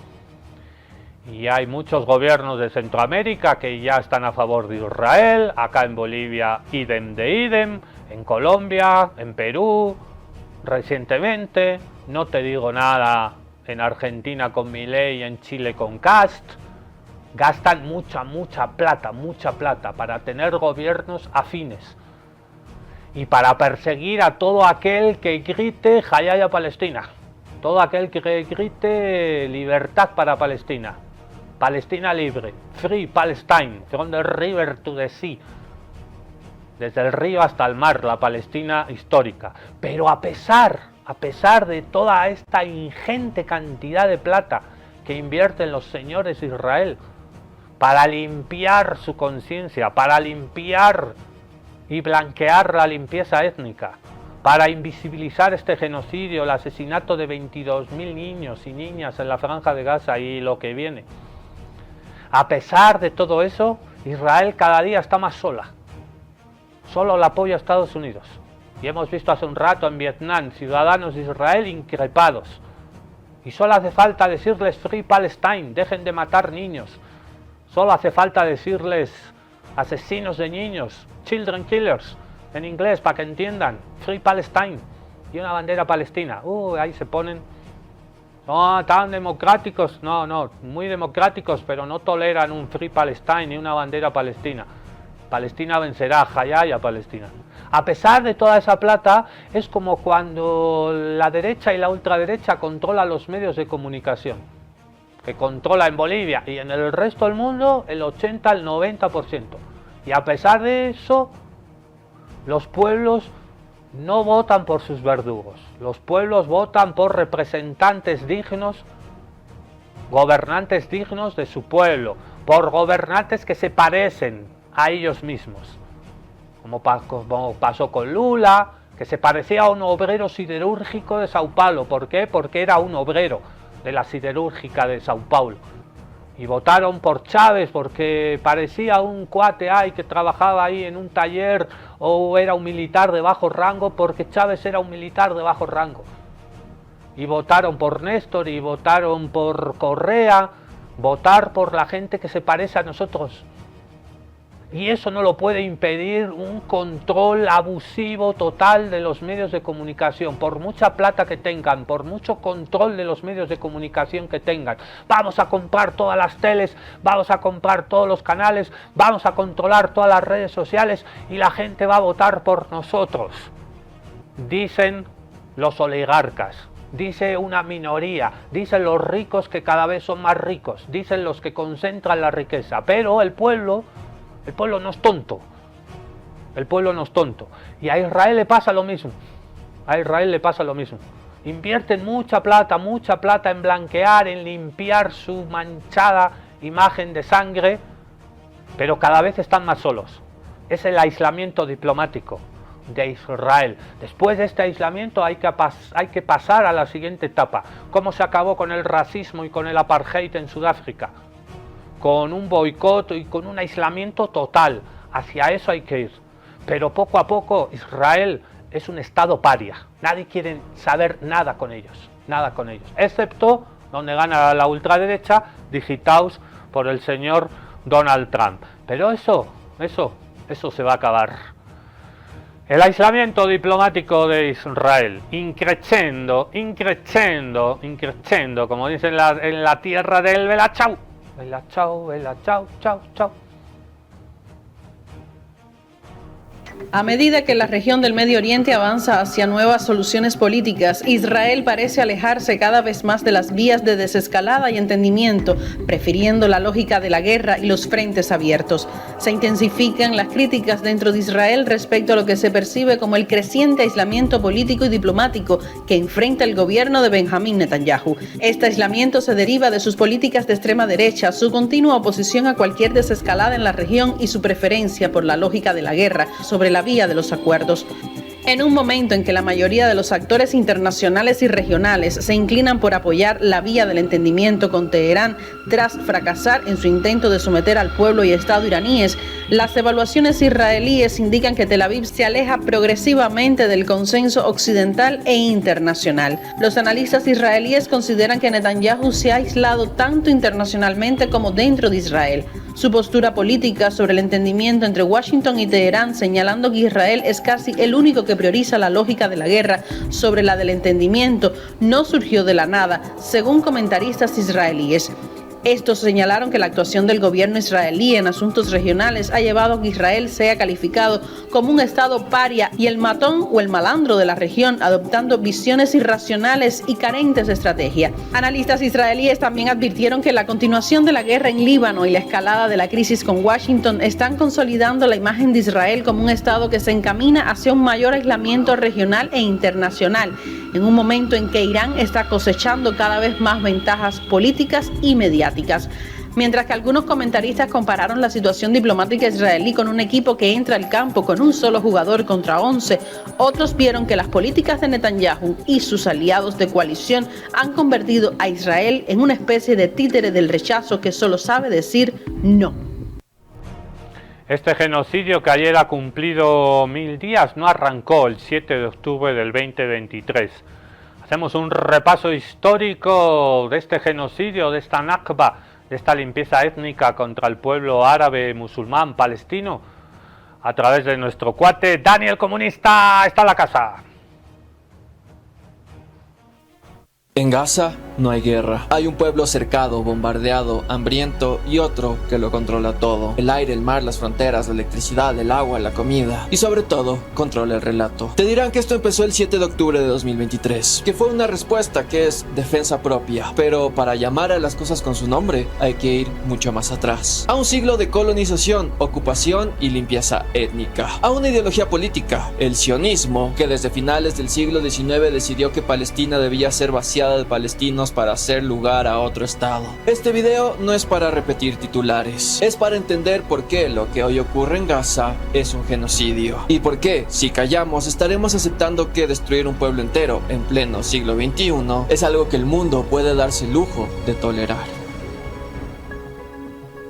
Y hay muchos gobiernos de Centroamérica que ya están a favor de Israel, acá en Bolivia idem de idem, en Colombia, en Perú, recientemente, no te digo nada, en Argentina con Milei y en Chile con Kast. Gastan mucha plata para tener gobiernos afines y para perseguir a todo aquel que grite Hayaya Palestina, todo aquel que grite libertad para Palestina. Palestina libre, Free Palestine, from the river to the sea, desde el río hasta el mar, la Palestina histórica. Pero a pesar de toda esta ingente cantidad de plata que invierten los señores de Israel para limpiar su conciencia, para limpiar y blanquear la limpieza étnica, para invisibilizar este genocidio, el asesinato de 22.000 niños y niñas en la Franja de Gaza y lo que viene. A pesar de todo eso, Israel cada día está más sola. Solo la apoya a Estados Unidos. Y hemos visto hace un rato en Vietnam ciudadanos de Israel increpados. Y solo hace falta decirles Free Palestine, dejen de matar niños. Solo hace falta decirles asesinos de niños, children killers, en inglés para que entiendan, Free Palestine y una bandera palestina. Ahí se ponen. No, tan democráticos, no, muy democráticos, pero no toleran un Free Palestine ni una bandera palestina. Palestina vencerá, Hayaya Palestina. A pesar de toda esa plata, es como cuando la derecha y la ultraderecha controlan los medios de comunicación, que controla en Bolivia y en el resto del mundo el 80 al 90%. Y a pesar de eso, los pueblos no votan por sus verdugos. Los pueblos votan por representantes dignos, gobernantes dignos de su pueblo, por gobernantes que se parecen a ellos mismos. Como pasó con Lula, que se parecía a un obrero siderúrgico de Sao Paulo. ¿Por qué? Porque era un obrero de la siderúrgica de Sao Paulo. Y votaron por Chávez porque parecía un cuate que trabajaba ahí en un taller o era un militar de bajo rango, porque Chávez era un militar de bajo rango. Y votaron por Néstor y votaron por Correa, votar por la gente que se parece a nosotros. Y eso no lo puede impedir un control abusivo total de los medios de comunicación, por mucha plata que tengan, por mucho control de los medios de comunicación que tengan. Vamos a comprar todas las teles, vamos a comprar todos los canales, vamos a controlar todas las redes sociales y la gente va a votar por nosotros. Dicen los oligarcas, dice una minoría, dicen los ricos que cada vez son más ricos, dicen los que concentran la riqueza, pero el pueblo no es tonto. El pueblo no es tonto. Y a Israel le pasa lo mismo. Invierten mucha plata en blanquear, en limpiar su manchada imagen de sangre, pero cada vez están más solos. Es el aislamiento diplomático de Israel. Después de este aislamiento hay que pasar a la siguiente etapa. ¿Cómo se acabó con el racismo y con el apartheid en Sudáfrica? Con un boicot y con un aislamiento total. Hacia eso hay que ir. pero poco a poco Israel es un estado paria. Nadie quiere saber nada con ellos, excepto donde gana la ultraderecha, digitaos por el señor Donald Trump. Pero eso se va a acabar. El aislamiento diplomático de Israel, increciendo, como dicen en la tierra del Bella Chau. Bella Chau, chau, chau. A medida que la región del Medio Oriente avanza hacia nuevas soluciones políticas, Israel parece alejarse cada vez más de las vías de desescalada y entendimiento, prefiriendo la lógica de la guerra y los frentes abiertos. Se intensifican las críticas dentro de Israel respecto a lo que se percibe como el creciente aislamiento político y diplomático que enfrenta el gobierno de Benjamín Netanyahu. Este aislamiento se deriva de sus políticas de extrema derecha, su continua oposición a cualquier desescalada en la región y su preferencia por la lógica de la guerra sobre la vía de los acuerdos. En un momento en que la mayoría de los actores internacionales y regionales se inclinan por apoyar la vía del entendimiento con Teherán tras fracasar en su intento de someter al pueblo y Estado iraníes, las evaluaciones israelíes indican que Tel Aviv se aleja progresivamente del consenso occidental e internacional. Los analistas israelíes consideran que Netanyahu se ha aislado tanto internacionalmente como dentro de Israel. Su postura política sobre el entendimiento entre Washington y Teherán, señalando que Israel es casi el único que prioriza la lógica de la guerra sobre la del entendimiento, no surgió de la nada, según comentaristas israelíes. Estos señalaron que la actuación del gobierno israelí en asuntos regionales ha llevado a que Israel sea calificado como un estado paria y el matón o el malandro de la región, adoptando visiones irracionales y carentes de estrategia. Analistas israelíes también advirtieron que la continuación de la guerra en Líbano y la escalada de la crisis con Washington están consolidando la imagen de Israel como un estado que se encamina hacia un mayor aislamiento regional e internacional, en un momento en que Irán está cosechando cada vez más ventajas políticas y mediáticas. Mientras que algunos comentaristas compararon la situación diplomática israelí con un equipo que entra al campo con un solo jugador contra 11, otros vieron que las políticas de Netanyahu y sus aliados de coalición han convertido a Israel en una especie de títere del rechazo que solo sabe decir no. Este genocidio, que ayer ha cumplido 1000 días, no arrancó el 7 de octubre del 2023. Hacemos un repaso histórico de este genocidio, de esta Nakba, de esta limpieza étnica contra el pueblo árabe, musulmán, palestino, a través de nuestro cuate Daniel Comunista. Está en la casa. En Gaza no hay guerra. Hay un pueblo cercado, bombardeado, hambriento y otro que lo controla todo. El aire, el mar, las fronteras, la electricidad, el agua, la comida. Y sobre todo, controla el relato. Te dirán que esto empezó el 7 de octubre de 2023. Que fue una respuesta que es defensa propia. Pero para llamar a las cosas con su nombre, hay que ir mucho más atrás. A un siglo de colonización, ocupación y limpieza étnica. A una ideología política, el sionismo, que desde finales del siglo XIX decidió que Palestina debía ser vaciada de palestinos para hacer lugar a otro estado. Este video no es para repetir titulares, es para entender por qué lo que hoy ocurre en Gaza es un genocidio. Y por qué, si callamos, estaremos aceptando que destruir un pueblo entero en pleno siglo XXI es algo que el mundo puede darse el lujo de tolerar.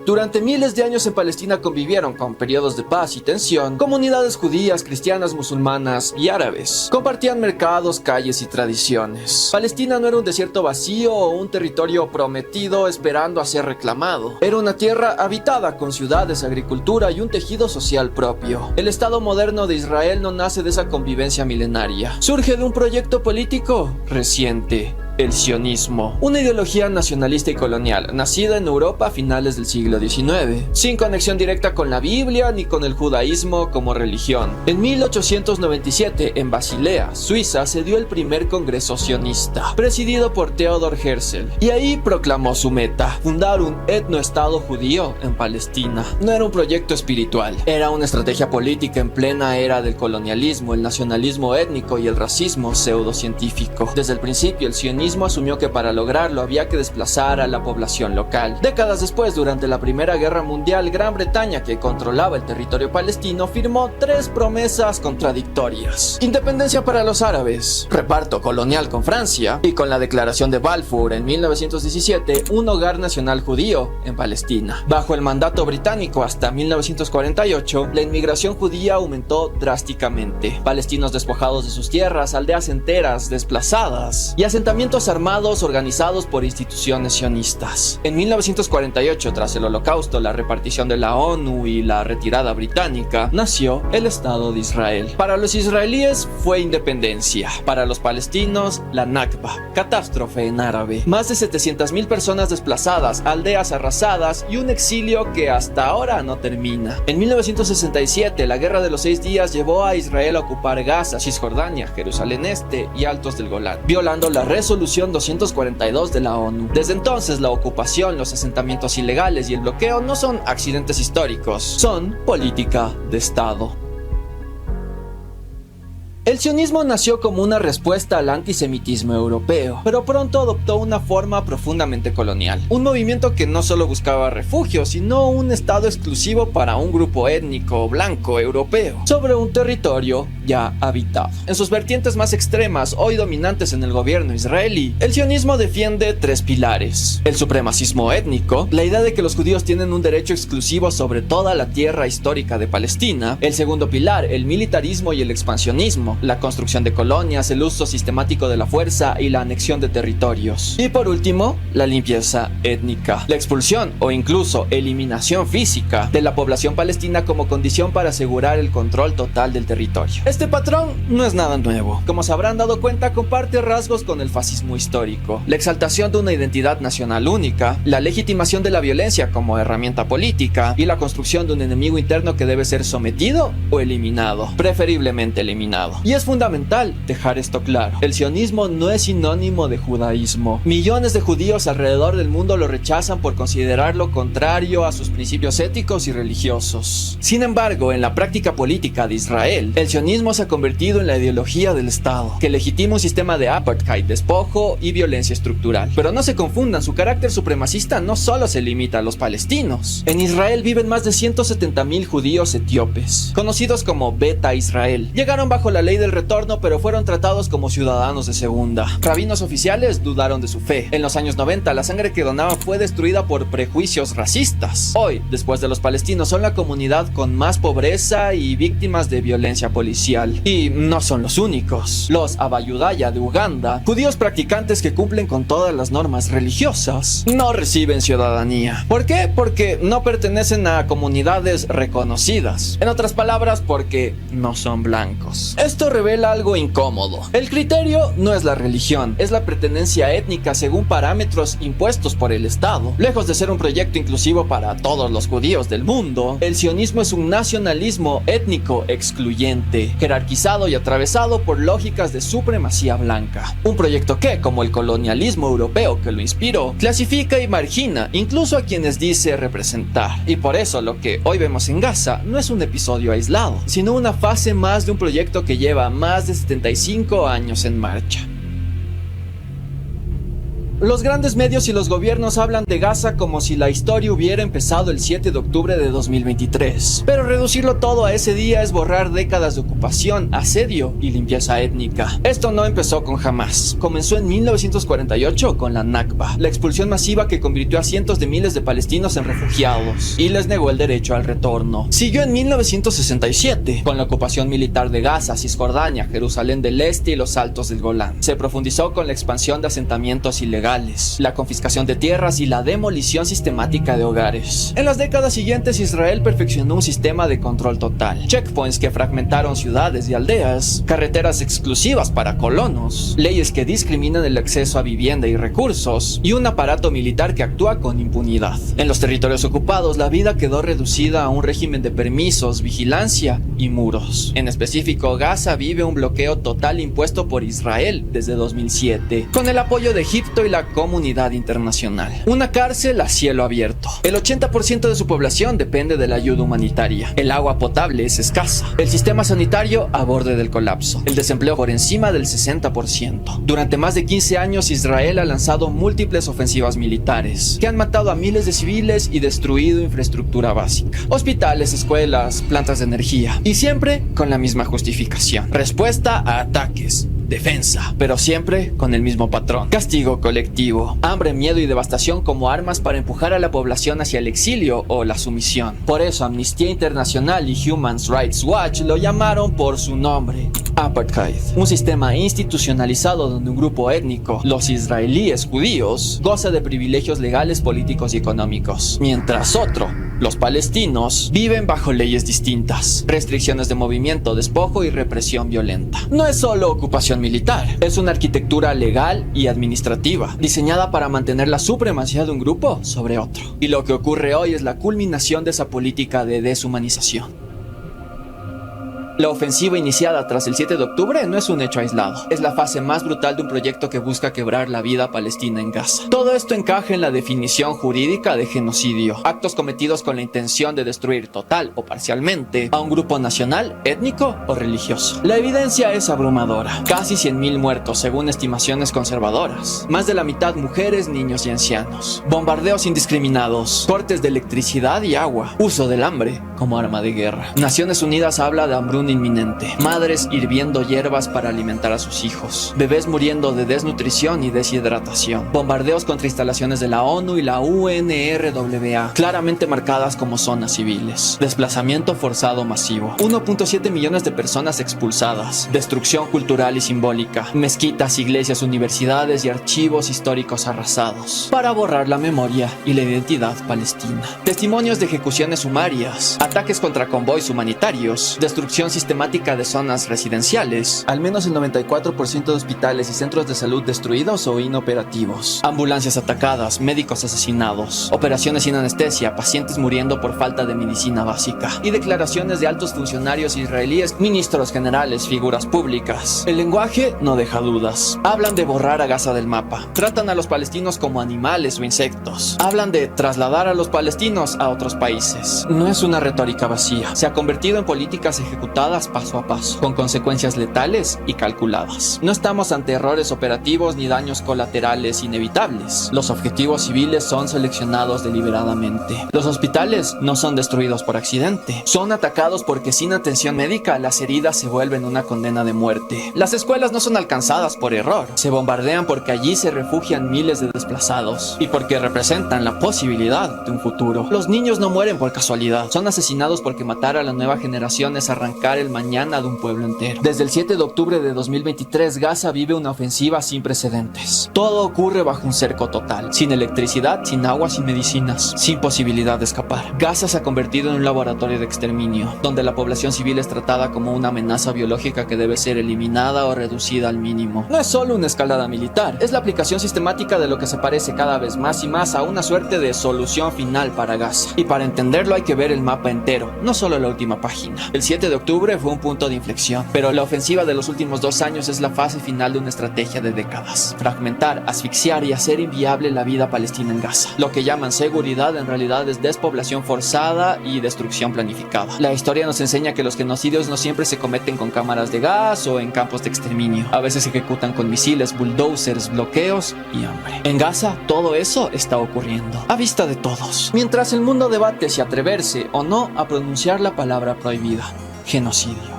Durante miles de años en Palestina convivieron, con periodos de paz y tensión, comunidades judías, cristianas, musulmanas y árabes. Compartían mercados, calles y tradiciones. Palestina no era un desierto vacío o un territorio prometido esperando a ser reclamado. Era una tierra habitada con ciudades, agricultura y un tejido social propio. El Estado moderno de Israel no nace de esa convivencia milenaria. Surge de un proyecto político reciente. El sionismo, una ideología nacionalista y colonial, nacida en Europa a finales del siglo XIX, sin conexión directa con la Biblia ni con el judaísmo como religión. En 1897, en Basilea, Suiza, se dio el primer congreso sionista, presidido por Theodor Herzl, y ahí proclamó su meta: fundar un etnoestado judío en Palestina. No era un proyecto espiritual, era una estrategia política en plena era del colonialismo, el nacionalismo étnico y el racismo pseudocientífico. Desde el principio, el sionismo sionismo asumió que para lograrlo había que desplazar a la población local. Décadas después, durante la Primera Guerra Mundial, Gran Bretaña, que controlaba el territorio palestino, firmó 3 promesas contradictorias: independencia para los árabes, reparto colonial con Francia y, con la declaración de Balfour en 1917, un hogar nacional judío en Palestina. Bajo el mandato británico hasta 1948, la inmigración judía aumentó drásticamente. Palestinos despojados de sus tierras, aldeas enteras desplazadas y asentamientos armados organizados por instituciones sionistas. En 1948, tras el Holocausto, la repartición de la ONU y la retirada británica, nació el Estado de Israel. Para los israelíes fue independencia, para los palestinos la Nakba, catástrofe en árabe. Más de 700,000 personas desplazadas, aldeas arrasadas y un exilio que hasta ahora no termina. En 1967, la Guerra de los 6 días llevó a Israel a ocupar Gaza, Cisjordania, Jerusalén Este y Altos del Golán, violando la resolución 242 de la ONU. Desde entonces, la ocupación, los asentamientos ilegales y el bloqueo no son accidentes históricos, son política de Estado. El sionismo nació como una respuesta al antisemitismo europeo, pero pronto adoptó una forma profundamente colonial. Un movimiento que no solo buscaba refugio, sino un estado exclusivo para un grupo étnico blanco europeo, sobre un territorio ya habitado. En sus vertientes más extremas, hoy dominantes en el gobierno israelí, el sionismo defiende 3 pilares: el supremacismo étnico, la idea de que los judíos tienen un derecho exclusivo sobre toda la tierra histórica de Palestina; el segundo pilar, el militarismo y el expansionismo, la construcción de colonias, el uso sistemático de la fuerza y la anexión de territorios; y por último, la limpieza étnica, la expulsión o incluso eliminación física de la población palestina como condición para asegurar el control total del territorio. Este patrón no es nada nuevo. Como se habrán dado cuenta, comparte rasgos con el fascismo histórico: la exaltación de una identidad nacional única, la legitimación de la violencia como herramienta política y la construcción de un enemigo interno que debe ser sometido o eliminado, preferiblemente eliminado. Y es fundamental dejar esto claro: el sionismo no es sinónimo de judaísmo. Millones de judíos alrededor del mundo lo rechazan por considerarlo contrario a sus principios éticos y religiosos. Sin embargo, en la práctica política de Israel, el sionismo se ha convertido en la ideología del Estado, que legitima un sistema de apartheid, despojo y violencia estructural. Pero no se confundan, su carácter supremacista no solo se limita a los palestinos. En Israel viven más de 170,000 judíos etíopes, conocidos como Beta Israel. Llegaron bajo la ley del retorno, pero fueron tratados como ciudadanos de segunda. Rabinos oficiales dudaron de su fe. En los años 90, la sangre que donaban fue destruida por prejuicios racistas. Hoy, después de los palestinos, son la comunidad con más pobreza y víctimas de violencia policial. Y no son los únicos. Los Abayudaya de Uganda, judíos practicantes que cumplen con todas las normas religiosas, no reciben ciudadanía. ¿Por qué? Porque no pertenecen a comunidades reconocidas. En otras palabras, porque no son blancos. Esto revela algo incómodo. El criterio no es la religión, es la pertenencia étnica según parámetros impuestos por el Estado. Lejos de ser un proyecto inclusivo para todos los judíos del mundo, el sionismo es un nacionalismo étnico excluyente, jerarquizado y atravesado por lógicas de supremacía blanca. Un proyecto que, como el colonialismo europeo que lo inspiró, clasifica y margina incluso a quienes dice representar. Y por eso lo que hoy vemos en Gaza no es un episodio aislado, sino una fase más de un proyecto que lleva más de 75 años en marcha. Los grandes medios y los gobiernos hablan de Gaza como si la historia hubiera empezado el 7 de octubre de 2023. Pero reducirlo todo a ese día es borrar décadas de ocupación, asedio y limpieza étnica. Esto no empezó con Hamás. Comenzó en 1948 con la Nakba, la expulsión masiva que convirtió a cientos de miles de palestinos en refugiados y les negó el derecho al retorno. Siguió en 1967 con la ocupación militar de Gaza, Cisjordania, Jerusalén del Este y los Altos del Golán. Se profundizó con la expansión de asentamientos ilegales, la confiscación de tierras y la demolición sistemática de hogares. En las décadas siguientes, Israel perfeccionó un sistema de control total: checkpoints que fragmentaron ciudades y aldeas, carreteras exclusivas para colonos, leyes que discriminan el acceso a vivienda y recursos, y un aparato militar que actúa con impunidad. En los territorios ocupados, la vida quedó reducida a un régimen de permisos, vigilancia y muros. En específico, Gaza vive un bloqueo total impuesto por Israel desde 2007, con el apoyo de Egipto y la la comunidad internacional. Una cárcel a cielo abierto. El 80% de su población depende de la ayuda humanitaria. El agua potable es escasa. El sistema sanitario a borde del colapso. El desempleo por encima del 60%. Durante más de 15 años, Israel ha lanzado múltiples ofensivas militares que han matado a miles de civiles y destruido infraestructura básica. Hospitales, escuelas, plantas de energía. Y siempre con la misma justificación. Respuesta a ataques. Defensa, pero siempre con el mismo patrón. Castigo colectivo, hambre, miedo y devastación como armas para empujar a la población hacia el exilio o la sumisión. Por eso Amnistía Internacional y Human Rights Watch lo llamaron por su nombre: Apartheid. Un sistema institucionalizado donde un grupo étnico, los israelíes judíos, goza de privilegios legales, políticos y económicos, mientras otro, los palestinos, viven bajo leyes distintas, restricciones de movimiento, despojo y represión violenta. No es solo ocupación militar, es una arquitectura legal y administrativa, diseñada para mantener la supremacía de un grupo sobre otro. Y lo que ocurre hoy es la culminación de esa política de deshumanización. La ofensiva iniciada tras el 7 de octubre no es un hecho aislado. Es la fase más brutal de un proyecto que busca quebrar la vida palestina en Gaza. Todo esto encaja en la definición jurídica de genocidio. Actos cometidos con la intención de destruir total o parcialmente a un grupo nacional, étnico o religioso. La evidencia es abrumadora. Casi 100.000 muertos según estimaciones conservadoras. Más de la mitad mujeres, niños y ancianos. Bombardeos indiscriminados. Cortes de electricidad y agua. Uso del hambre como arma de guerra. Naciones Unidas habla de hambruna inminente. Madres hirviendo hierbas para alimentar a sus hijos. Bebés muriendo de desnutrición y deshidratación. Bombardeos contra instalaciones de la ONU y la UNRWA, claramente marcadas como zonas civiles. Desplazamiento forzado masivo. 1.7 millones de personas expulsadas. Destrucción cultural y simbólica. Mezquitas, iglesias, universidades y archivos históricos arrasados para borrar la memoria y la identidad palestina. Testimonios de ejecuciones sumarias. Ataques contra convoys humanitarios. Destrucción sistemática de zonas residenciales, al menos el 94% de hospitales y centros de salud destruidos o inoperativos, ambulancias atacadas, médicos asesinados, operaciones sin anestesia, pacientes muriendo por falta de medicina básica y declaraciones de altos funcionarios israelíes, ministros generales, figuras públicas. El lenguaje no deja dudas. Hablan de borrar a Gaza del mapa, tratan a los palestinos como animales o insectos, hablan de trasladar a los palestinos a otros países. No es una retórica vacía, se ha convertido en políticas ejecutadas paso a paso, con consecuencias letales y calculadas. No estamos ante errores operativos ni daños colaterales inevitables. Los objetivos civiles son seleccionados deliberadamente. Los hospitales no son destruidos por accidente. Son atacados porque sin atención médica las heridas se vuelven una condena de muerte. Las escuelas no son alcanzadas por error. Se bombardean porque allí se refugian miles de desplazados y porque representan la posibilidad de un futuro. Los niños no mueren por casualidad. Son asesinados porque matar a la nueva generación es arrancar el mañana de un pueblo entero. Desde el 7 de octubre de 2023, Gaza vive una ofensiva sin precedentes. Todo ocurre bajo un cerco total, sin electricidad, sin agua, sin medicinas, sin posibilidad de escapar. Gaza se ha convertido en un laboratorio de exterminio, donde la población civil es tratada como una amenaza biológica que debe ser eliminada o reducida al mínimo. No es solo una escalada militar, es la aplicación sistemática de lo que se parece cada vez más y más a una suerte de solución final para Gaza. Y para entenderlo hay que ver el mapa entero, no solo la última página. El 7 de octubre fue un punto de inflexión, pero la ofensiva de los últimos 2 años es la fase final de una estrategia de décadas. Fragmentar, asfixiar y hacer inviable la vida palestina en Gaza. Lo que llaman seguridad en realidad es despoblación forzada y destrucción planificada. La historia nos enseña que los genocidios no siempre se cometen con cámaras de gas o en campos de exterminio. A veces se ejecutan con misiles, bulldozers, bloqueos y hambre. En Gaza todo eso está ocurriendo, a vista de todos. Mientras el mundo debate si atreverse o no a pronunciar la palabra prohibida: genocidio.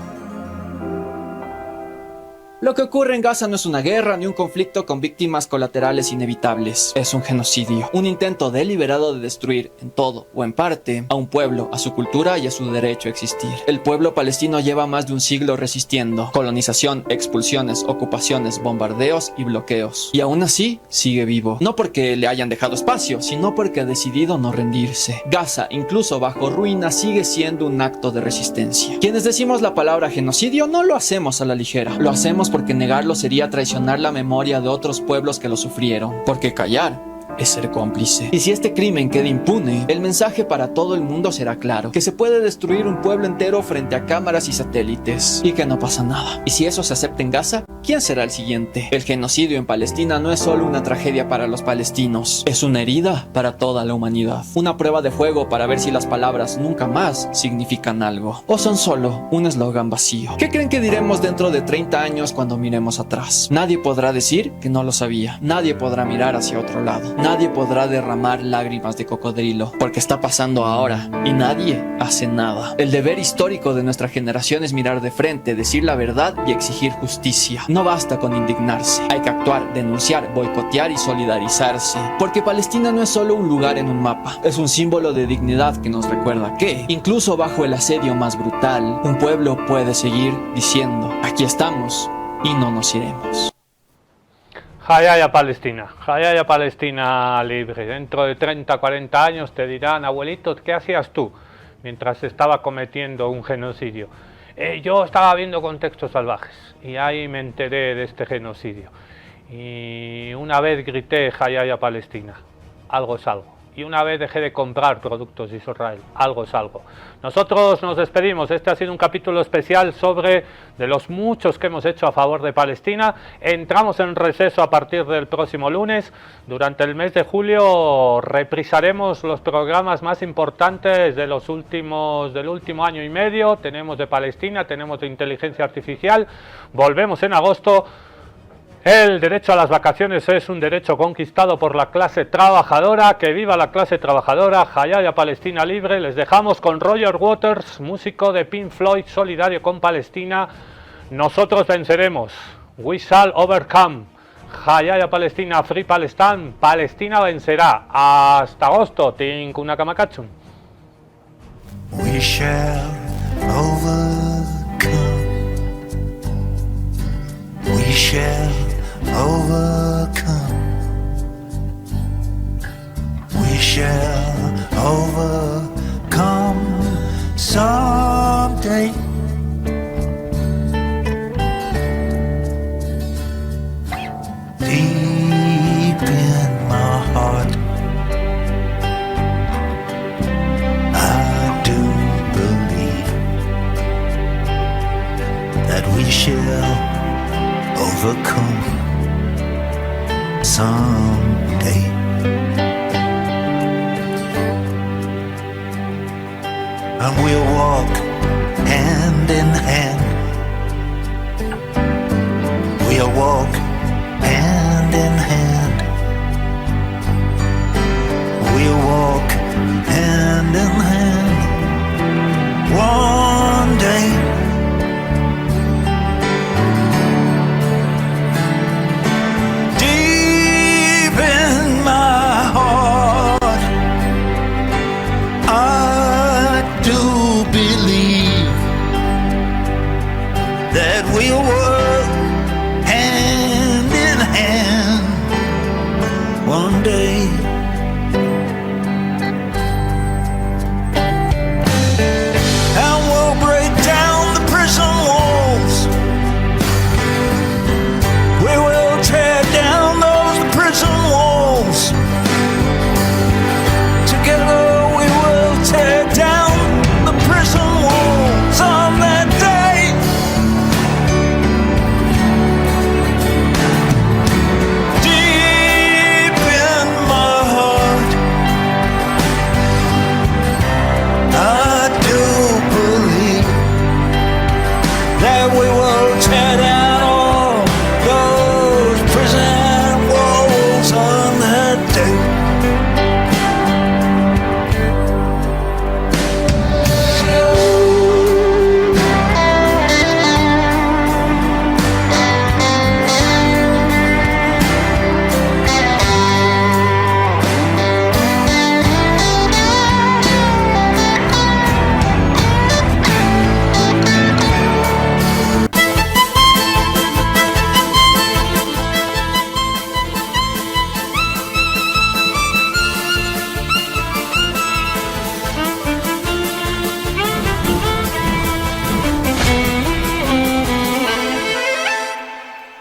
Lo que ocurre en Gaza no es una guerra ni un conflicto con víctimas colaterales inevitables. Es un genocidio, un intento deliberado de destruir, en todo o en parte, a un pueblo, a su cultura y a su derecho a existir. El pueblo palestino lleva más de un siglo resistiendo colonización, expulsiones, ocupaciones, bombardeos y bloqueos. Y aún así, sigue vivo. No porque le hayan dejado espacio, sino porque ha decidido no rendirse. Gaza, incluso bajo ruina, sigue siendo un acto de resistencia. Quienes decimos la palabra genocidio no lo hacemos a la ligera. Lo hacemos porque negarlo sería traicionar la memoria de otros pueblos que lo sufrieron. Porque callar es ser cómplice. Y si este crimen queda impune, el mensaje para todo el mundo será claro: que se puede destruir un pueblo entero frente a cámaras y satélites y que no pasa nada. Y si eso se acepta en Gaza, ¿quién será el siguiente? El genocidio en Palestina no es solo una tragedia para los palestinos, es una herida para toda la humanidad. Una prueba de fuego para ver si las palabras nunca más significan algo, o son solo un eslogan vacío. ¿Qué creen que diremos dentro de 30 años cuando miremos atrás? Nadie podrá decir que no lo sabía, nadie podrá mirar hacia otro lado, nadie podrá derramar lágrimas de cocodrilo, porque está pasando ahora y nadie hace nada. El deber histórico de nuestra generación es mirar de frente, decir la verdad y exigir justicia. No basta con indignarse, hay que actuar, denunciar, boicotear y solidarizarse, porque Palestina no es solo un lugar en un mapa, es un símbolo de dignidad que nos recuerda que, incluso bajo el asedio más brutal, un pueblo puede seguir diciendo: aquí estamos y no nos iremos. Hayaya Palestina libre. Dentro de 30, 40 años te dirán: abuelito, ¿qué hacías tú mientras estaba cometiendo un genocidio? Yo estaba viendo Contextos Salvajes y ahí me enteré de este genocidio. Y una vez grité: Hayaya Palestina, algo es algo. Y una vez dejé de comprar productos de Israel, algo es algo. Nosotros nos despedimos. Este ha sido un capítulo especial de los muchos que hemos hecho a favor de Palestina. Entramos en receso a partir del próximo lunes. Durante el mes de julio reprisaremos los programas más importantes del último año y medio. Tenemos de Palestina, tenemos de inteligencia artificial. Volvemos en agosto. El derecho a las vacaciones es un derecho conquistado por la clase trabajadora. ¡Que viva la clase trabajadora! Hayaya Palestina libre. Les dejamos con Roger Waters, músico de Pink Floyd, solidario con Palestina. Nosotros venceremos. We shall overcome. Hayaya Palestina, Free Palestine. Palestina vencerá. Hasta agosto. Tinkuna Kamakatsun. We shall overcome. We shall overcome. We shall overcome someday. Deep in my heart, I do believe that we shall overcome someday. And we'll walk hand in hand. We'll walk hand in hand.